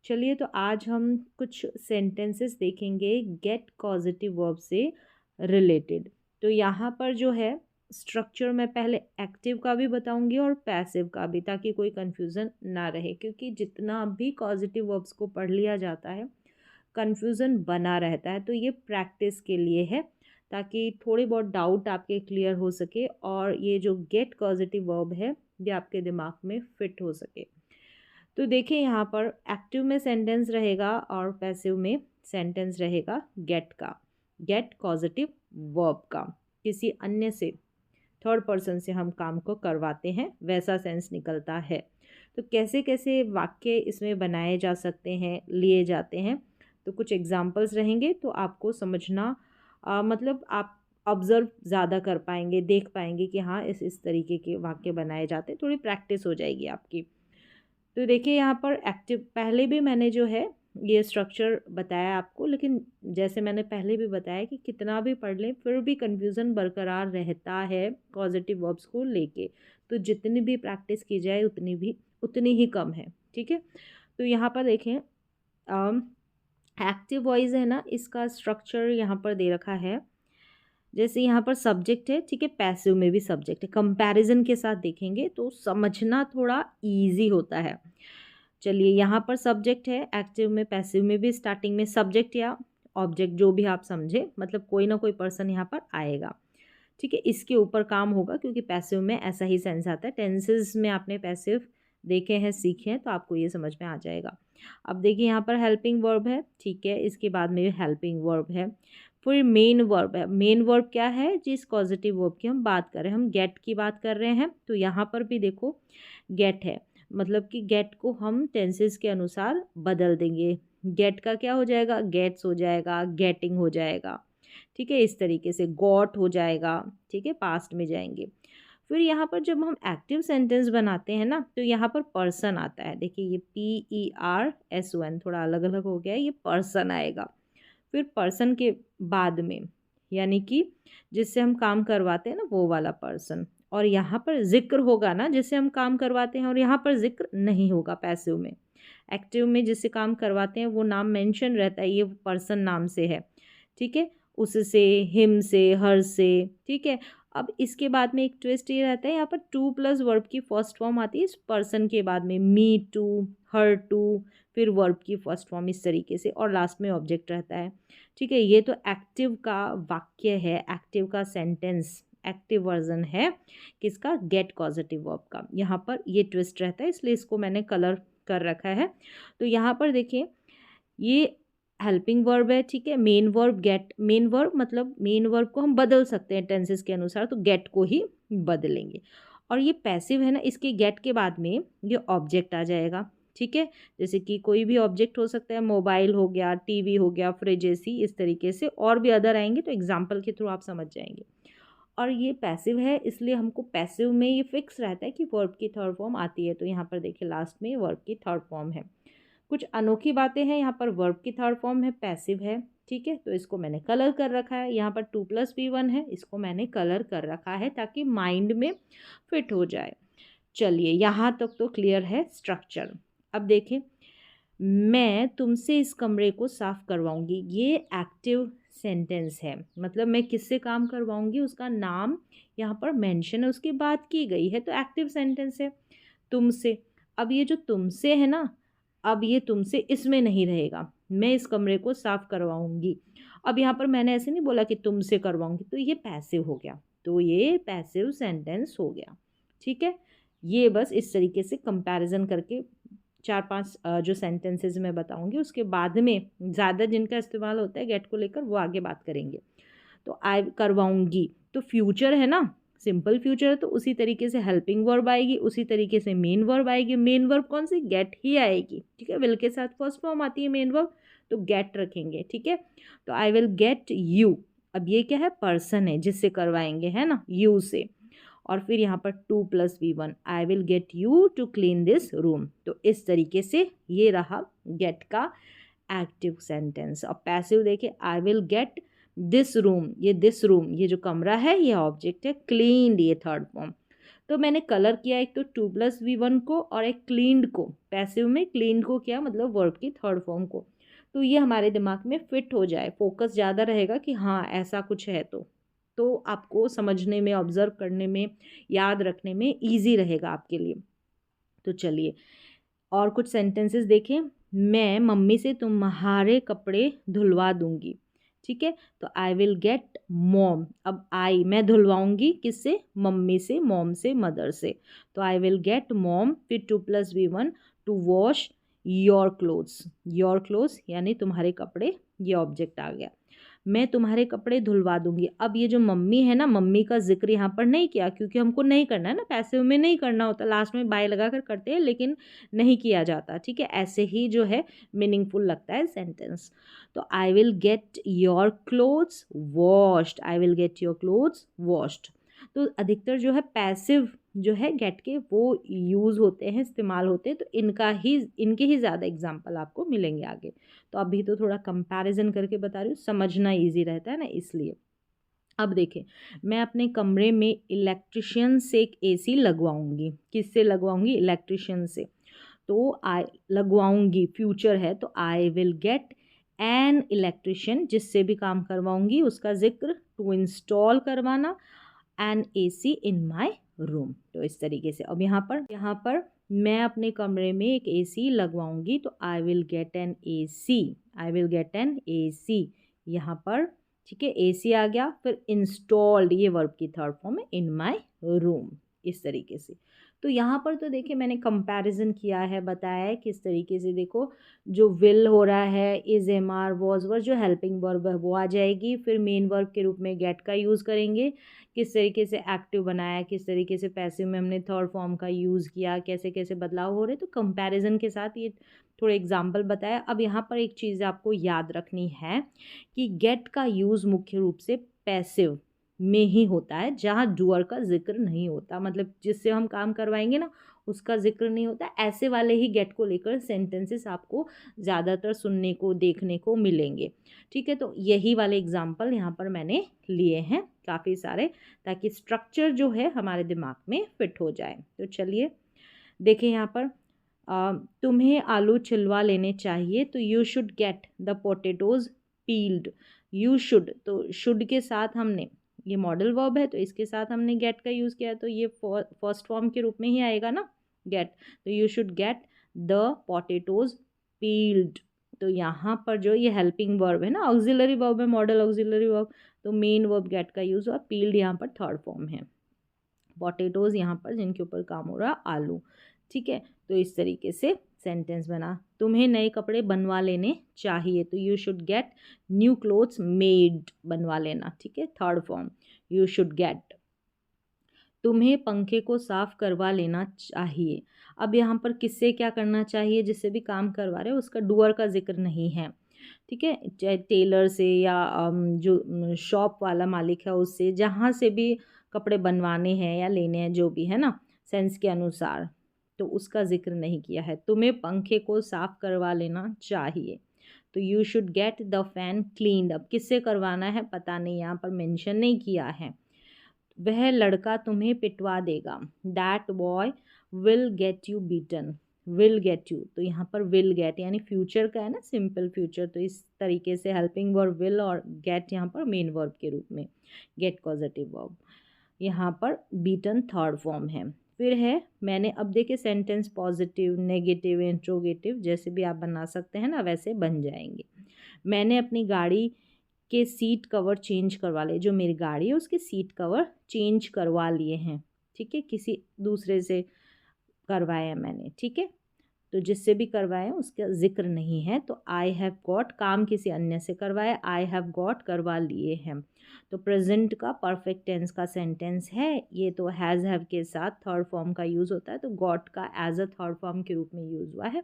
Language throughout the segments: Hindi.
चलिए तो आज हम कुछ सेंटेंसेस देखेंगे गेट कॉजेटिव वर्ब से रिलेटेड। तो यहाँ पर जो है स्ट्रक्चर मैं पहले एक्टिव का भी बताऊंगी और पैसिव का भी, ताकि कोई कंफ्यूजन ना रहे, क्योंकि जितना भी कॉजेटिव वर्ब्स को पढ़ लिया जाता है कंफ्यूजन बना रहता है। तो ये प्रैक्टिस के लिए है, ताकि थोड़े बहुत डाउट आपके क्लियर हो सके और ये जो गेट कॉजेटिव वर्ब है ये आपके दिमाग में फिट हो सके। तो देखिए यहाँ पर एक्टिव में सेंटेंस रहेगा और पैसिव में सेंटेंस रहेगा गेट का, गेट कॉजेटिव वर्ब का। किसी अन्य से, थर्ड पर्सन से हम काम को करवाते हैं, वैसा सेंस निकलता है। तो कैसे कैसे वाक्य इसमें बनाए जा सकते हैं, लिए जाते हैं, तो कुछ एग्जाम्पल्स रहेंगे तो आपको समझना मतलब आप ऑब्जर्व ज़्यादा कर पाएंगे, देख पाएंगे कि हाँ इस तरीके के वाक्य बनाए जाते हैं। थोड़ी प्रैक्टिस हो जाएगी आपकी। तो देखिए यहाँ पर एक्टिव पहले भी मैंने जो है ये स्ट्रक्चर बताया आपको, लेकिन जैसे मैंने पहले भी बताया कि कितना भी पढ़ लें फिर भी कन्फ्यूज़न बरकरार रहता है पॉजिटिव वर्ब्स को लेके। तो जितनी भी प्रैक्टिस की जाए उतनी ही कम है। ठीक है, तो यहाँ पर देखें एक्टिव वॉइस है ना, इसका स्ट्रक्चर यहाँ पर दे रखा है। जैसे यहाँ पर सब्जेक्ट है, ठीक है, पैसिव में भी सब्जेक्ट है। कंपैरिजन के साथ देखेंगे तो समझना थोड़ा इजी होता है। चलिए यहाँ पर सब्जेक्ट है, एक्टिव में पैसिव में भी स्टार्टिंग में सब्जेक्ट या ऑब्जेक्ट जो भी आप समझे, मतलब कोई ना कोई पर्सन यहाँ पर आएगा। ठीक है, इसके ऊपर काम होगा, क्योंकि पैसिव में ऐसा ही सेंस आता है। टेंसेस में आपने पैसिव देखे हैं, सीखे हैं, तो आपको ये समझ में आ जाएगा। अब देखिए यहाँ पर हेल्पिंग वर्ब है, ठीक है, इसके बाद में हेल्पिंग वर्ब है। फिर मेन वर्ब है। मेन वर्ब क्या है, जिस पॉजिटिव वर्ब की हम बात कर रहे हैं, हम गेट की बात कर रहे हैं, तो यहाँ पर भी देखो गेट है, मतलब कि गेट को हम टेंसेस के अनुसार बदल देंगे। गेट का क्या हो जाएगा, गेट्स हो जाएगा, गेटिंग हो जाएगा। ठीक है, इस तरीके से गॉट हो जाएगा। ठीक है, पास्ट में जाएंगे। फिर यहाँ पर जब हम एक्टिव सेंटेंस बनाते हैं ना, तो यहाँ पर पर्सन आता है। देखिए ये PERSON थोड़ा अलग अलग हो गया है, ये पर्सन आएगा। फिर पर्सन के बाद में, यानी कि जिससे हम काम करवाते हैं ना, वो वाला पर्सन। और यहाँ पर जिक्र होगा ना, जिससे हम काम करवाते हैं, और यहाँ पर जिक्र नहीं होगा पैसिव में। एक्टिव में जिससे काम करवाते हैं वो नाम मेंशन रहता है, ये पर्सन नाम से है। ठीक है, उससे, हिम से, हर से। ठीक है, अब इसके बाद में एक ट्विस्ट ये रहता है, यहाँ पर टू प्लस वर्ब की फर्स्ट फॉर्म आती है इस पर्सन के बाद में, मी टू, हर टू, फिर वर्ब की फर्स्ट फॉर्म इस तरीके से, और लास्ट में ऑब्जेक्ट रहता है। ठीक है, ये तो एक्टिव का वाक्य है, एक्टिव का सेंटेंस, एक्टिव वर्जन है किसका, गेट कॉजेटिव वर्ब का। यहाँ पर ये ट्विस्ट रहता है, इसलिए इसको मैंने कलर कर रखा है। तो यहाँ पर देखिए ये हेल्पिंग वर्ब है। ठीक है, main verb get, main verb मतलब मेन वर्ब को हम बदल सकते हैं टेंसेस के अनुसार, तो गेट को ही बदलेंगे। और ये पैसिव है ना, इसके गेट के बाद में ये ऑब्जेक्ट आ जाएगा। ठीक है, जैसे कि कोई भी ऑब्जेक्ट हो सकता है, मोबाइल हो गया, टीवी हो गया, फ्रिज, एसी, इस तरीके से और भी अदर आएंगे, तो एग्जाम्पल के थ्रू आप समझ जाएंगे। और ये पैसिव है, इसलिए हमको पैसिव में ये फिक्स रहता है कि वर्ब की थर्ड फॉर्म आती है। तो यहाँ पर देखिए लास्ट में वर्ब की थर्ड फॉर्म है। कुछ अनोखी बातें हैं, यहाँ पर वर्ब की थर्ड फॉर्म है, पैसिव है। ठीक है, तो इसको मैंने कलर कर रखा है। यहाँ पर 2+B1 है, इसको मैंने कलर कर रखा है ताकि माइंड में फिट हो जाए। चलिए यहाँ तक तो क्लियर है स्ट्रक्चर। अब देखें, मैं तुमसे इस कमरे को साफ करवाऊंगी, ये एक्टिव सेंटेंस है, मतलब मैं किससे काम करवाऊंगी उसका नाम यहाँ पर मेंशन है, उसकी बात की गई है, तो एक्टिव सेंटेंस है। तुमसे, अब ये जो तुमसे है ना, अब ये तुमसे इसमें नहीं रहेगा, मैं इस कमरे को साफ करवाऊंगी। अब यहाँ पर मैंने ऐसे नहीं बोला कि तुमसे करवाऊंगी, तो ये पैसिव हो गया, तो ये पैसिव सेंटेंस हो गया। ठीक है, ये बस इस तरीके से कंपैरिजन करके 4-5 जो सेंटेंसेस मैं बताऊंगी, उसके बाद में ज़्यादा जिनका इस्तेमाल होता है गेट को लेकर वो आगे बात करेंगे। तो आई करवाऊंगी, तो फ्यूचर है ना, सिंपल फ्यूचर है, तो उसी तरीके से हेल्पिंग वर्ब आएगी, उसी तरीके से मेन वर्ब आएगी। मेन वर्ब कौन सी, गेट ही आएगी। ठीक है, विल के साथ फर्स्ट फॉर्म आती है मेन वर्ब, तो गेट रखेंगे। ठीक है, तो आई विल गेट यू, अब ये क्या है, पर्सन है जिससे करवाएंगे, है ना, यू से। और फिर यहाँ पर 2+B1, I will get you to clean this room. तो इस तरीके से ये रहा गेट का एक्टिव सेंटेंस। और पैसिव देखिए, आई विल गेट दिस रूम, ये दिस रूम, ये जो कमरा है ये ऑब्जेक्ट है, क्लीन ये थर्ड फॉर्म। तो मैंने कलर किया एक तो टू प्लस V1 को और एक क्लीन्ड को, पैसिव में क्लीन को किया मतलब वर्ब की थर्ड फॉर्म को। तो ये हमारे दिमाग में फिट हो जाए, फोकस ज़्यादा रहेगा कि हाँ ऐसा कुछ है तो आपको समझने में, ऑब्जर्व करने में, याद रखने में ईजी रहेगा आपके लिए। तो चलिए और कुछ सेंटेंसेस देखें। मैं मम्मी से तुम्हारे कपड़े धुलवा दूंगी, ठीक है। तो आई विल गेट मॉम, अब आई मैं धुलवाऊंगी किससे, मम्मी से, मॉम से, मदर से। तो आई विल गेट मॉम, फिर two plus V1 to wash your clothes, your clothes यानी तुम्हारे कपड़े, ये ऑब्जेक्ट आ गया। मैं तुम्हारे कपड़े धुलवा दूंगी। अब ये जो मम्मी है ना, मम्मी का जिक्र यहाँ पर नहीं किया क्योंकि हमको नहीं करना है ना, पैसिव में नहीं करना होता, लास्ट में बाय लगा कर करते हैं लेकिन नहीं किया जाता, ठीक है। ऐसे ही जो है मीनिंगफुल लगता है सेंटेंस। तो I will gate your clothes washed, I will gate your clothes washed. तो अधिकतर जो है पैसिव जो है गेट के वो यूज़ होते हैं, इस्तेमाल होते हैं, तो इनके ही ज़्यादा एग्जाम्पल आपको मिलेंगे आगे। तो अभी तो थोड़ा कंपैरिजन करके बता रही हूँ, समझना ईजी रहता है ना इसलिए। अब देखें, मैं अपने कमरे में इलेक्ट्रिशियन से एक AC लगवाऊंगी। किससे लगवाऊंगी, इलेक्ट्रिशियन से। तो आई लगवाऊंगी फ्यूचर है तो I will get an electrician, जिससे भी काम करवाऊंगी उसका जिक्र, टू इंस्टॉल करवाना an AC in my room. तो इस तरीके से अब यहाँ पर मैं अपने कमरे में एक AC लगवाऊंगी तो I will get N AC, I will get N AC यहाँ पर, ठीक है। AC आ गया, फिर इंस्टॉल्ड ये वर्ब की थर्ड फॉर्म है, इन माई रूम, इस तरीके से। तो यहाँ पर तो देखिए मैंने कंपैरिजन किया है, बताया है किस तरीके से। देखो जो विल हो रहा है, is, am are, was were, जो हेल्पिंग वर्ब है वो आ जाएगी, फिर मेन वर्ब के रूप में गेट का यूज़ करेंगे, किस तरीके से एक्टिव बनाया, किस तरीके से पैसिव में हमने थर्ड फॉर्म का यूज़ किया, कैसे कैसे बदलाव हो रहे, तो कंपैरिजन के साथ ये थोड़े एग्जाम्पल बताया। अब यहाँ पर एक चीज़ आपको याद रखनी है कि गेट का यूज़ मुख्य रूप से पैसिव में ही होता है, जहाँ डूअर का जिक्र नहीं होता, मतलब जिससे हम काम करवाएंगे ना उसका जिक्र नहीं होता। ऐसे वाले ही गेट को लेकर सेंटेंसेस आपको ज़्यादातर सुनने को, देखने को मिलेंगे, ठीक है। तो यही वाले एग्जाम्पल यहाँ पर मैंने लिए हैं काफ़ी सारे, ताकि स्ट्रक्चर जो है हमारे दिमाग में फिट हो जाए। तो चलिए देखिए यहाँ पर तुम्हें आलू छिलवा लेने चाहिए, तो you should get the potatoes peeled. You should, तो शुड के साथ हमने, ये मॉडल वर्ब है तो इसके साथ हमने गेट का यूज़ किया, तो ये फर्स्ट फॉर्म के रूप में ही आएगा ना गेट। तो you should get the potatoes peeled. तो यहाँ पर जो ये हेल्पिंग वर्ब है ना, ऑक्सिलरी वर्ब है, मॉडल ऑक्सिलरी वर्ब, तो मेन वर्ब गेट का यूज़ हुआ, पील्ड यहाँ पर थर्ड फॉर्म है, पोटैटोज यहाँ पर जिनके ऊपर काम हो रहा है आलू, ठीक है। तो इस तरीके से सेंटेंस बना। तुम्हें नए कपड़े बनवा लेने चाहिए, तो you should get new clothes made, बनवा लेना, ठीक है, third form you should get. तुम्हें पंखे को साफ करवा लेना चाहिए। अब यहाँ पर किससे क्या करना चाहिए, जिससे भी काम करवा रहे हो उसका डूअर का जिक्र नहीं है, ठीक है। चाहे टेलर से या जो शॉप वाला मालिक है उससे, जहाँ से भी कपड़े बनवाने हैं या लेने हैं, जो भी है ना सेंस के अनुसार, तो उसका जिक्र नहीं किया है। तुम्हें पंखे को साफ करवा लेना चाहिए, तो you should get the fan cleaned. अब किससे करवाना है पता नहीं, यहाँ पर मेंशन नहीं किया है। वह लड़का तुम्हें पिटवा देगा, that boy will get you beaten, will get you, तो यहाँ पर विल गेट यानी फ्यूचर का है ना, सिंपल फ्यूचर, तो इस तरीके से हेल्पिंग वर्ब विल और गेट यहाँ पर मेन वर्ब के रूप में, गेट कॉजेटिव वर्ब, यहाँ पर बीटन थर्ड फॉर्म है। फिर है मैंने, अब देखिए सेंटेंस पॉजिटिव, नेगेटिव, इंट्रोगेटिव जैसे भी आप बना सकते हैं ना, वैसे बन जाएंगे। मैंने अपनी गाड़ी के सीट कवर चेंज करवा लिए, जो मेरी गाड़ी है उसके सीट कवर चेंज करवा लिए हैं, ठीक है, किसी दूसरे से करवाया मैंने, ठीक है। तो जिससे भी करवाए उसका जिक्र नहीं है। तो आई हैव गॉट, काम किसी अन्य से करवाया, आई हैव गॉट करवा लिए हैं। तो प्रेजेंट का परफेक्ट टेंस का सेंटेंस है ये, तो हैज़ हैव के साथ थर्ड फॉर्म का यूज़ होता है, तो गॉट का एज अ थर्ड फॉर्म के रूप में यूज़ हुआ है।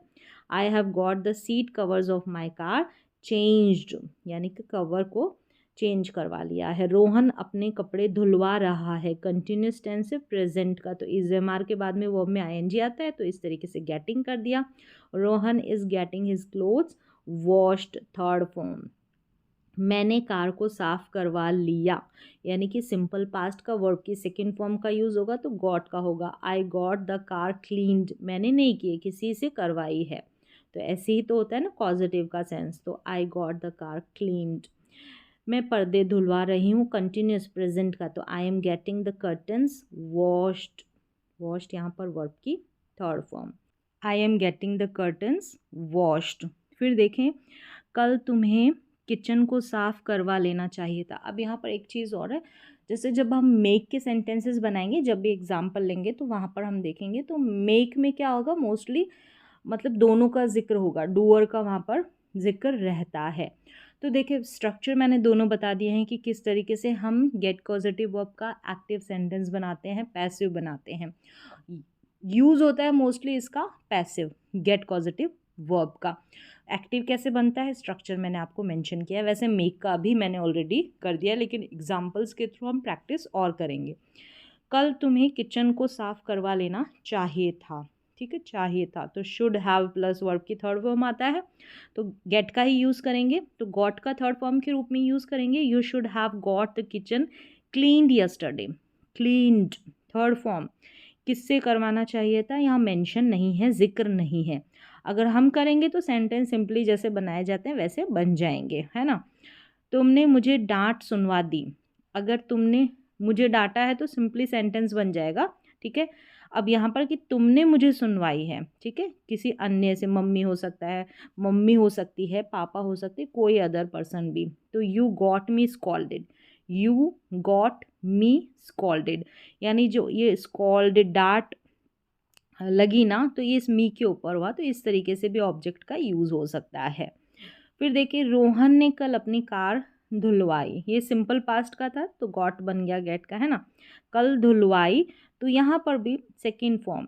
I have got the seat covers of my car changed, यानी कि कवर को चेंज करवा लिया है। रोहन अपने कपड़े धुलवा रहा है, कंटिन्यूस टेंस है प्रेजेंट का, तो इज एम आर के बाद में वर्ब में ING आता है, तो इस तरीके से गेटिंग कर दिया। Rohan is getting his clothes washed third form, मैंने कार को साफ करवा लिया, यानी कि सिंपल पास्ट का वर्ब की सेकेंड फॉर्म का यूज़ होगा तो गॉट का होगा। I got the car cleaned, मैंने नहीं की, किसी से करवाई है, तो ऐसे ही तो होता है ना पॉजिटिव का सेंस। तो I got the car cleaned. मैं पर्दे धुलवा रही हूँ, कंटिन्यूस प्रेजेंट का, तो I am getting the curtains washed. Washed यहाँ पर वर्ब की third form. I am getting the curtains washed. फिर देखें, कल तुम्हें किचन को साफ करवा लेना चाहिए था। अब यहाँ पर एक चीज़ और है, जैसे जब हम मेक के सेंटेंसेस बनाएंगे, जब भी एग्जाम्पल लेंगे तो वहाँ पर हम देखेंगे तो मेक में क्या होगा, मोस्टली मतलब दोनों का जिक्र होगा, डूअर का वहाँ पर जिक्र रहता है। तो देखिए स्ट्रक्चर मैंने दोनों बता दिए हैं कि किस तरीके से हम गेट कॉजेटिव वर्ब का एक्टिव सेंटेंस बनाते हैं, पैसिव बनाते हैं। यूज़ होता है मोस्टली इसका पैसिव, गेट कॉजेटिव वर्ब का। एक्टिव कैसे बनता है, स्ट्रक्चर मैंने आपको मेंशन किया है। वैसे मेक का भी मैंने ऑलरेडी कर दिया, लेकिन एग्जांपल्स के थ्रू हम प्रैक्टिस और करेंगे। कल तुम्हें किचन को साफ करवा लेना चाहिए था, ठीक है, चाहिए था, तो शुड हैव प्लस वर्ब की थर्ड फॉर्म आता है, तो गेट का ही यूज़ करेंगे, तो गॉट का थर्ड फॉर्म के रूप में यूज़ करेंगे। You should have got the kitchen cleaned yesterday, cleaned third form. किससे करवाना चाहिए था, यहाँ मेंशन नहीं है, जिक्र नहीं है। अगर हम करेंगे तो सेंटेंस सिंपली जैसे बनाए जाते हैं वैसे बन जाएंगे, है ना। तुमने मुझे डांट सुनवा दी, अगर तुमने मुझे डांटा है तो सिंपली सेंटेंस बन जाएगा, ठीक है। अब यहाँ पर कि तुमने मुझे सुनवाई है, ठीक है, किसी अन्य से, मम्मी हो सकता है, मम्मी हो सकती है, पापा हो सकते हैं, कोई अदर पर्सन भी। तो you got me scolded, you got me scolded, यानी जो ये स्कॉल्डेड डांट लगी ना, तो ये इस मी के ऊपर हुआ, तो इस तरीके से भी ऑब्जेक्ट का यूज़ हो सकता है। फिर देखिए, रोहन ने कल अपनी कार धुलवाई, ये सिंपल पास्ट का था तो गॉट बन गया गेट का, है ना। कल धुलवाई, तो यहाँ पर भी सेकेंड फॉर्म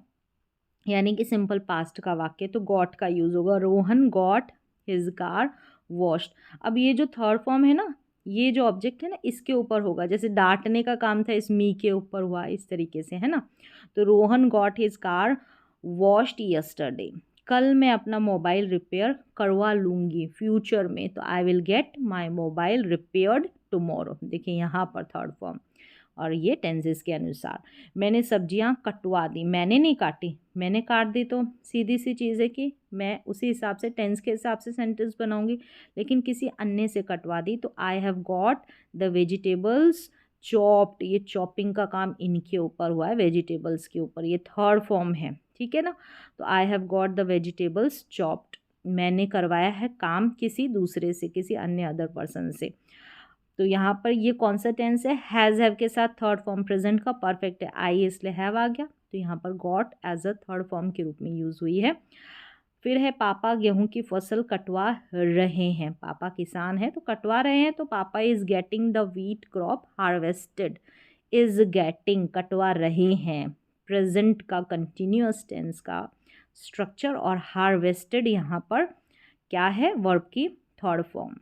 यानी कि सिंपल पास्ट का वाक्य, तो गॉट का यूज़ होगा। Rohan got his car washed. अब ये जो थर्ड फॉर्म है ना, ये जो ऑब्जेक्ट है ना, इसके ऊपर होगा, जैसे डांटने का काम था इस मी के ऊपर हुआ, इस तरीके से, है ना। तो Rohan got his car washed yesterday. कल मैं अपना मोबाइल रिपेयर करवा लूँगी, फ्यूचर में, तो I will get my mobile repaired tomorrow. देखिए यहाँ पर थर्ड फॉर्म, और ये टेंसेस के अनुसार। मैंने सब्जियां कटवा दी, मैंने नहीं काटी, मैंने काट दी, तो सीधी सी चीज़ है कि मैं उसी हिसाब से टेंस के हिसाब से सेंटेंस बनाऊंगी, लेकिन किसी अन्य से कटवा दी, तो I have got the vegetables chopped, ये चॉपिंग का काम इनके ऊपर हुआ है, वेजिटेबल्स के ऊपर, ये थर्ड फॉर्म है, ठीक है ना। तो I have got the vegetables chopped, मैंने करवाया है काम किसी दूसरे से, किसी अन्य अदर पर्सन से। तो यहाँ पर ये कौन सा टेंस है, हैज़ हैव के साथ थर्ड फॉर्म प्रेजेंट का परफेक्ट है, आई इसलिए हैव आ गया, तो यहाँ पर got as a third form के रूप में यूज़ हुई है। फिर है, पापा गेहूं की फसल कटवा रहे हैं, पापा किसान है तो कटवा रहे हैं, तो पापा is getting the wheat crop harvested, is getting कटवा रहे हैं, प्रेजेंट का कंटिन्यूअस टेंस का स्ट्रक्चर, और हार्वेस्टेड यहाँ पर क्या है, वर्ब की थर्ड फॉर्म,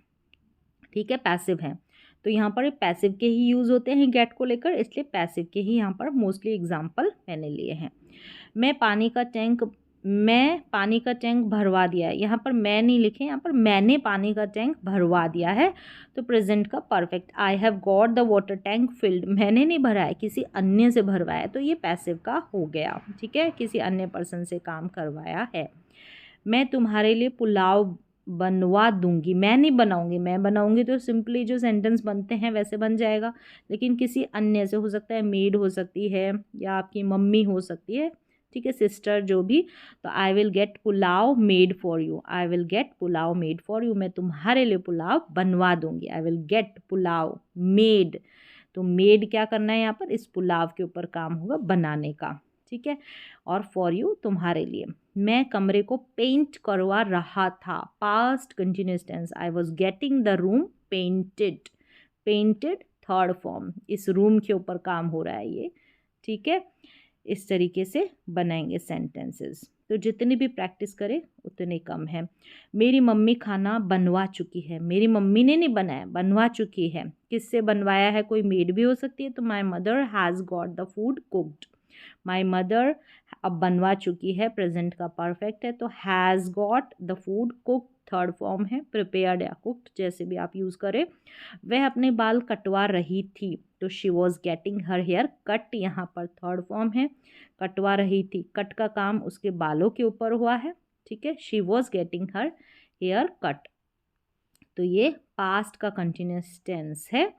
ठीक है, पैसिव है। तो यहाँ पर पैसिव के ही यूज़ होते हैं गेट को लेकर, इसलिए पैसिव के ही यहाँ पर मोस्टली एग्जाम्पल मैंने लिए हैं। मैं पानी का टैंक भरवा दिया है, यहाँ पर मैं नहीं लिखे, यहाँ पर मैंने पानी का टैंक भरवा दिया है, तो प्रेजेंट का perfect. I have got the water tank field, मैंने नहीं भरा है, किसी अन्य से भरवाया, तो ये पैसिव का हो गया, ठीक है, किसी अन्य पर्सन से काम करवाया है। मैं तुम्हारे लिए पुलाव बनवा दूंगी, मैं नहीं बनाऊंगी, मैं बनाऊंगी तो सिंपली जो सेंटेंस बनते हैं वैसे बन जाएगा, लेकिन किसी अन्य से, हो सकता है मेड हो सकती है या आपकी मम्मी हो सकती है, ठीक है, सिस्टर, जो भी, तो I will gate pulao made for you, I will gate pulao made for you, मैं तुम्हारे लिए पुलाव बनवा दूंगी, आई विल गेट पुलाव मेड, तो मेड क्या करना है यहाँ पर, इस पुलाव के ऊपर काम होगा बनाने का, ठीक है। और फॉर यू तुम्हारे लिए। मैं कमरे को पेंट करवा रहा था, past continuous tense, I was getting the room painted, painted third form, इस रूम के ऊपर काम हो रहा है ये, ठीक है। इस तरीके से बनाएंगे सेंटेंसेस, तो जितनी भी प्रैक्टिस करें उतने कम है। मेरी मम्मी खाना बनवा चुकी है, मेरी मम्मी ने नहीं बनाया, बनवा चुकी है, किससे बनवाया है, कोई मेड भी हो सकती है, तो my mother has got the food cooked, my mother अब बनवा चुकी है, प्रेजेंट का परफेक्ट है, तो has got the food cook third form है, प्रिपेयर्ड या कुक्ड जैसे भी आप यूज़ करें। वह अपने बाल कटवा रही थी, तो she was getting her hair cut, यहाँ पर थर्ड फॉर्म है, कटवा रही थी, कट का काम उसके बालों के ऊपर हुआ है, ठीक है। She was getting her hair cut, तो ये पास्ट का कंटिन्यूस टेंस है।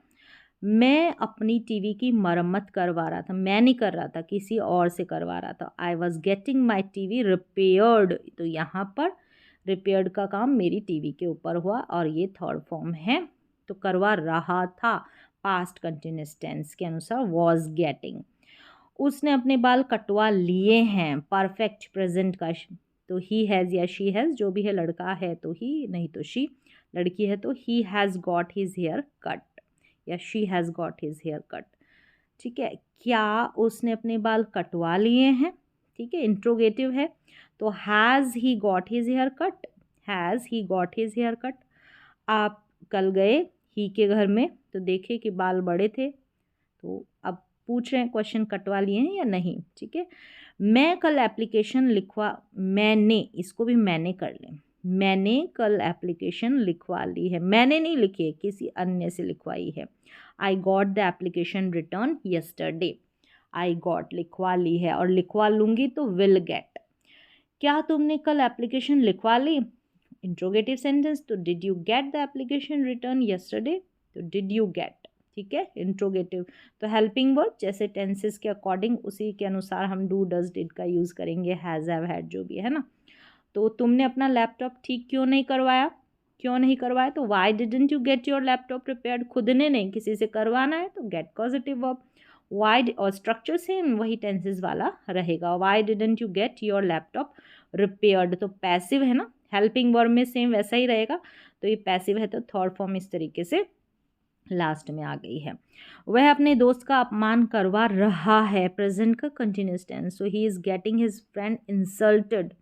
मैं अपनी टीवी की मरम्मत करवा रहा था, मैं नहीं कर रहा था, किसी और से करवा रहा था। आई was getting my TV repaired, तो यहाँ पर रिपेयर्ड का काम मेरी टीवी के ऊपर हुआ और ये थर्ड फॉर्म है, तो करवा रहा था पास्ट कंटिन्यूस टेंस के अनुसार वॉज गेटिंग। उसने अपने बाल कटवा लिए हैं, परफेक्ट प्रेजेंट का, तो ही हैज़ या शी हैज़, जो भी है, लड़का है तो ही, नहीं तो शी, लड़की है तो he has got his hair cut या she has got his hair cut, ठीक है। क्या उसने अपने बाल कटवा लिए हैं, ठीक है, इंट्रोगेटिव है, तो has he got his hair cut, has he got his hair cut. आप कल गए ही के घर में तो देखे कि बाल बड़े थे, तो अब पूछ रहे हैं क्वेश्चन कटवा लिए हैं या नहीं, ठीक है। मैं कल एप्लीकेशन लिखवा, मैंने, इसको भी मैंने कर लें, मैंने कल एप्लीकेशन लिखवा ली है, मैंने नहीं लिखी है, किसी अन्य से लिखवाई है। I got the application return yesterday, I got लिखवा ली है और लिखवा लूँगी तो विल गेट। क्या तुमने कल एप्लीकेशन लिखवा ली, इंट्रोगेटिव सेंटेंस, तो did you get the application return yesterday, तो डिड यू गेट, ठीक है, इंट्रोगेटिव। तो हेल्पिंग वर्ब जैसे टेंसेस के अकॉर्डिंग उसी के अनुसार हम डू डज डिड का यूज़ करेंगे, हैज़ हैव हैड जो भी है ना। तो तुमने अपना लैपटॉप ठीक क्यों नहीं करवाया, क्यों नहीं करवाया, तो Y didn't you get your laptop repaired, खुद ने नहीं, किसी से करवाना है तो गेट पॉजिटिव वर्ब। वाई और स्ट्रक्चर सेम वही टेंसेस वाला रहेगा, Y didn't you get your laptop repaired, तो पैसिव है ना, हेल्पिंग वर्ब में सेम वैसा ही रहेगा, तो ये पैसिव है, तो थर्ड फॉर्म इस तरीके से लास्ट में आ गई है। वह अपने दोस्त का अपमान करवा रहा है, प्रेजेंट का continuous tense, so he is getting his friend insulted.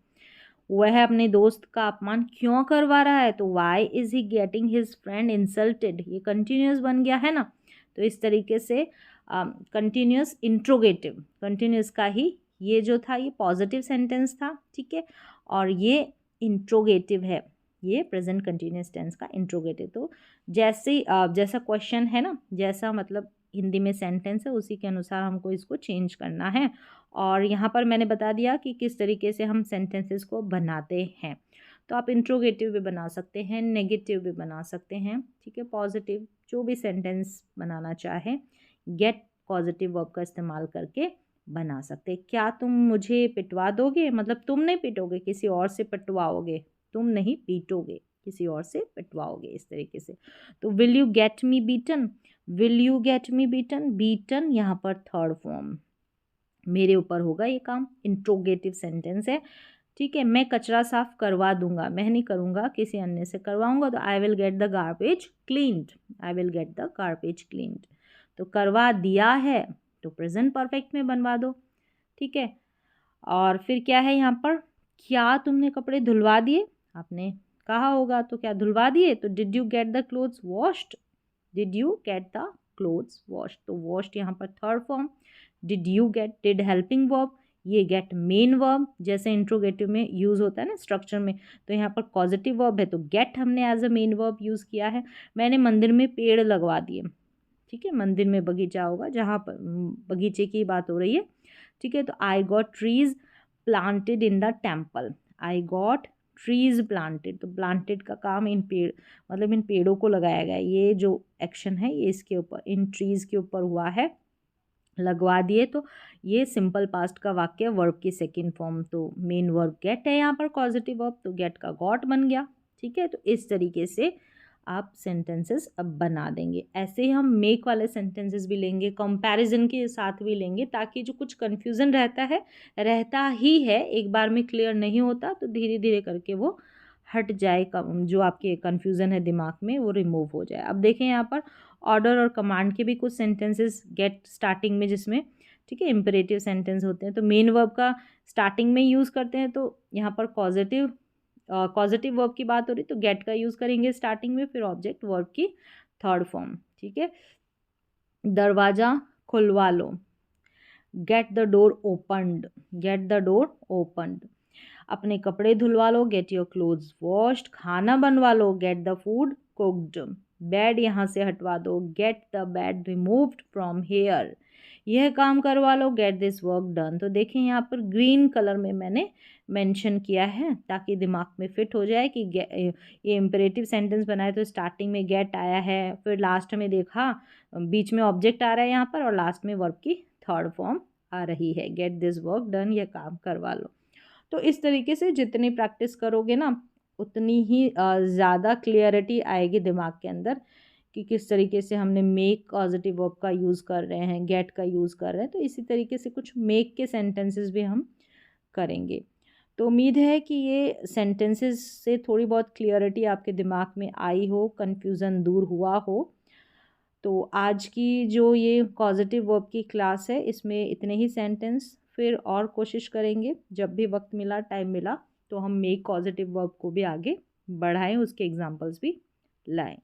वह अपने दोस्त का अपमान क्यों करवा रहा है, तो why is he getting his friend insulted, ये कंटिन्यूस बन गया है ना। तो इस तरीके से कंटिन्यूस इंट्रोगेटिव, कंटिन्यूस का ही ये जो था ये पॉजिटिव सेंटेंस था, ठीक है, और ये इंट्रोगेटिव है, ये प्रेजेंट कंटिन्यूस टेंस का इंट्रोगेटिव। तो जैसे जैसा क्वेश्चन है ना, जैसा मतलब हिंदी में सेंटेंस है उसी के अनुसार हमको इसको चेंज करना है। और यहाँ पर मैंने बता दिया कि किस तरीके से हम सेंटेंसेस को बनाते हैं। तो आप इंट्रोगेटिव भी बना सकते हैं, नेगेटिव भी बना सकते हैं, ठीक है, पॉजिटिव, जो भी सेंटेंस बनाना चाहे गेट पॉजिटिव वर्ब का इस्तेमाल करके बना सकते हैं। क्या तुम मुझे पिटवा दोगे, मतलब तुम नहीं पिटोगे, किसी और से पिटवाओगे, तुम नहीं पीटोगे, किसी और से पिटवाओगे, इस तरीके से। तो will you get me beaten, will you get me beaten, beaten यहाँ पर थर्ड फॉर्म, मेरे ऊपर होगा ये काम, इंट्रोगेटिव सेंटेंस है, ठीक है। मैं कचरा साफ करवा दूंगा, मैं नहीं करूँगा, किसी अन्य से करवाऊंगा, तो I will get the garbage cleaned, I will get the garbage cleaned. तो करवा दिया है तो प्रेजेंट परफेक्ट में बनवा दो, ठीक है। और फिर क्या है यहाँ पर, क्या तुमने कपड़े धुलवा दिए, आपने कहा होगा तो क्या धुलवा दिए, तो did you get the clothes washed, did you get the clothes washed, तो वॉश्ड यहाँ पर third form. Did you get, did helping verb, ये गेट मेन वर्ब, जैसे इंट्रोगेटिव में यूज़ होता है ना स्ट्रक्चर में, तो यहाँ पर पॉजिटिव वर्ब है तो गेट हमने as a main verb use किया है। मैंने मंदिर में पेड़ लगवा दिए, ठीक है, मंदिर में बगीचा होगा जहाँ पर बगीचे की बात हो रही है, ठीक है। तो I got trees planted in the temple, I got trees planted, तो प्लांटेड का काम इन पेड़, मतलब इन पेड़ों को लगाया गया, ये जो एक्शन है ये इसके ऊपर, इन ट्रीज के ऊपर हुआ है, लगवा दिए, तो ये सिंपल पास्ट का वाक्य, वर्ब की सेकंड फॉर्म, तो मेन वर्ब गेट है यहाँ पर पॉजिटिव वर्ब, तो गेट का गॉट बन गया, ठीक है। तो इस तरीके से आप सेंटेंसेस अब बना देंगे। ऐसे ही हम मेक वाले सेंटेंसेस भी लेंगे, कंपैरिजन के साथ भी लेंगे, ताकि जो कुछ कन्फ्यूज़न रहता ही है, एक बार में क्लियर नहीं होता, तो धीरे धीरे करके वो हट जाए, जो आपके कन्फ्यूज़न है दिमाग में वो रिमूव हो जाए। अब देखें यहाँ पर ऑर्डर और कमांड के भी कुछ सेंटेंसेस गेट स्टार्टिंग में, जिसमें ठीक है इम्परेटिव सेंटेंस होते हैं, तो मेन वर्ब का स्टार्टिंग में यूज़ करते हैं, तो यहाँ पर पॉजिटिव वर्ब की बात हो रही तो गेट का यूज़ करेंगे स्टार्टिंग में, फिर ऑब्जेक्ट वर्ब की थर्ड फॉर्म, ठीक है। दरवाज़ा खुलवा लो, get the door opened, get the door opened. अपने कपड़े धुलवा लो, गेट योर क्लोथ्स वॉश्ड। खाना बनवा लो, get the food cooked. Bed यहाँ से हटवा दो, get the bed removed from here. यह काम करवा लो, गेट दिस वर्क डन। तो देखें यहाँ पर ग्रीन कलर में मैंने मेंशन किया है ताकि दिमाग में फिट हो जाए कि ये इम्परेटिव सेंटेंस बनाए तो स्टार्टिंग में गेट आया है, फिर लास्ट में देखा बीच में ऑब्जेक्ट आ रहा है यहाँ पर और लास्ट में वर्ब की थर्ड फॉर्म आ रही है, गेट दिस वर्क डन, यह काम करवा लो। तो इस तरीके से जितनी प्रैक्टिस करोगे ना उतनी ही ज़्यादा क्लियरिटी आएगी दिमाग के अंदर कि किस तरीके से हमने मेक पॉजिटिव वर्ब का यूज़ कर रहे हैं, गेट का यूज़ कर रहे हैं। तो इसी तरीके से कुछ मेक के सेंटेंसेस भी हम करेंगे। तो उम्मीद है कि ये सेंटेंसेस से थोड़ी बहुत क्लियरिटी आपके दिमाग में आई हो, कन्फ्यूज़न दूर हुआ हो। तो आज की जो ये पॉजिटिव वर्ब की क्लास है इसमें इतने ही सेंटेंस, फिर और कोशिश करेंगे जब भी वक्त मिला, टाइम मिला तो हम मेक पॉजिटिव वर्ब को भी आगे बढ़ाएं, उसके एग्जांपल्स भी लाएं।